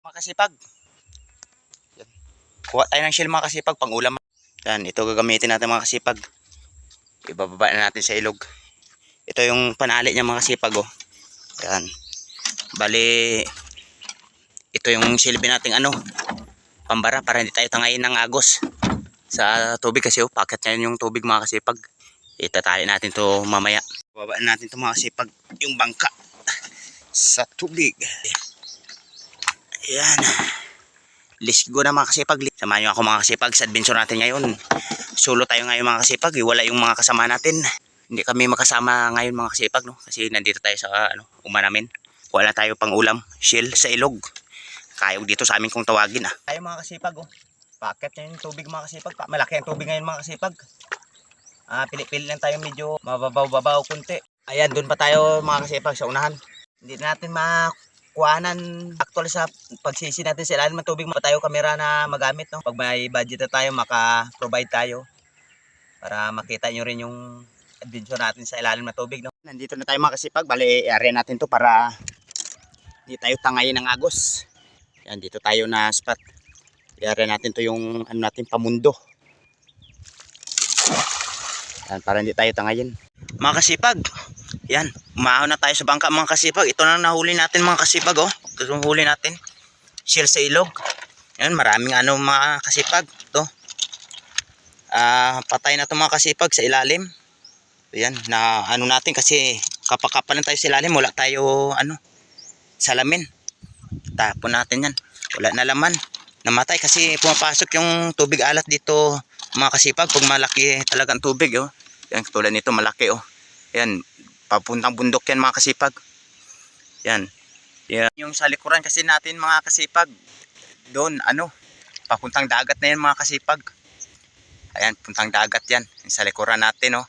Mga kasipag, yan. Kuha tayo ng shell mga kasipag, pang ulam. Yan, ito gagamitin natin mga kasipag. Ibababa na natin sa ilog. Ito yung panali niya mga kasipag, oh. Yan. Bali, ito yung silbi nating pambara para hindi tayo tangayin ng agos sa tubig kasi packet niya yung tubig mga kasipag. Itatali natin to mamaya. Babaan natin to mga kasipag, yung bangka sa tubig. Ayan. Let's go na mga kasipag. Samahan nyo ako mga kasipag sa adventure natin ngayon. Solo tayo ngayon mga kasipag. Wala yung mga kasama natin. Hindi kami makasama ngayon mga kasipag, no? Kasi nandito tayo sa uma namin. Wala tayo pang ulam. Shell sa ilog. Kayog dito sa amin kung tawagin Tayo mga kasipag, oh. Packet na yung tubig mga kasipag. Malaki ang tubig ngayon mga kasipag. Pili-pili lang tayo medyo mababaw-babaw kunti. Ayan, doon pa tayo mga kasipag sa unahan. Hindi natin kuhanan actual sa pagsisi natin sa ilalim ng tubig. Pa tayo kamera na magamit, no? Pag may budget na tayo, maka-provide tayo para makita nyo rin yung adventure natin sa ilalim ng tubig, no? Nandito na tayo mga kasipag. Bali, i-area natin to para hindi tayo tangayin ng agos. Yan, dito tayo na spot. I-area natin to yung natin pamundo. Yan, para hindi tayo tangayin. Mga kasipag, yan, umahon na tayo sa bangka mga kasipag. Ito na nahuli natin mga kasipag, oh. Ito yung huli natin. Shell sa ilog. Yan, maraming mga kasipag. Ito. Patay na ito mga kasipag sa ilalim. Yan, na natin kasi kapakapal lang tayo sa ilalim. Wala tayo salamin. Tapon natin yan. Wala na laman. Namatay kasi pumapasok yung tubig alat dito mga kasipag. Pag malaki talaga ang tubig, oh. Yan, tulad nito malaki, oh. Yan, papuntang bundok yan mga kasipag. Yan. Yan. Yung sa likuran kasi natin mga kasipag, doon papuntang dagat na yan mga kasipag. Ayan, puntang dagat yan. Yung sa likuran natin, oh.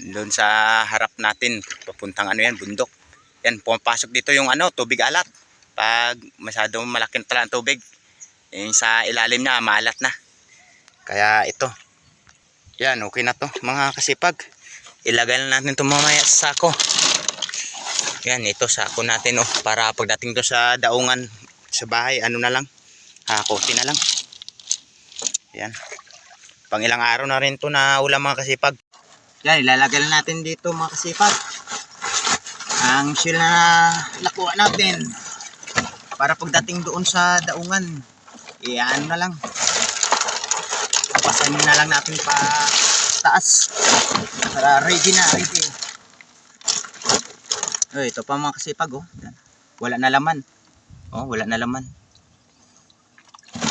Doon sa harap natin, papuntang yan, bundok. Yan, pumapasok dito yung tubig alat. Pag masyadong malaki na pala ang tubig, yung sa ilalim niya, maalat na. Kaya ito. Yan, okay na to mga kasipag. Ilagay na natin ito mamaya sa sako. Yan, ito sako natin, oh, para pagdating to sa daungan sa bahay, na lang, kote na lang. Yan, pang ilang araw na rin to na ulam mga kasipag. Yan, ilalagay na natin dito mga kasipag ang shell na nakuha natin para pagdating doon sa daungan, na lang, pasanin na lang natin pa taas para ready na, ready. Ito pa mga kasipag, oh. Wala na laman, oh, wala na laman,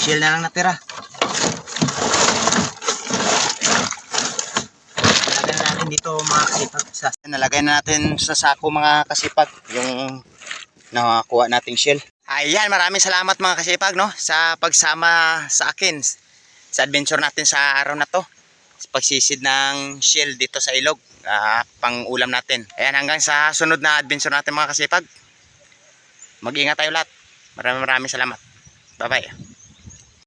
shell na lang natira. Nalagay na natin dito mga kasipag, nalagay na natin sa sako mga kasipag yung nakakuha nating shell. Ayan, maraming salamat mga kasipag, no, sa pagsama sa akin sa adventure natin sa araw na to, pagsisid ng shell dito sa ilog, pang ulam natin. Ayan, hanggang sa sunod na adventure natin mga kasipag. Mag-ingat tayo lahat. Maraming salamat. Bye bye.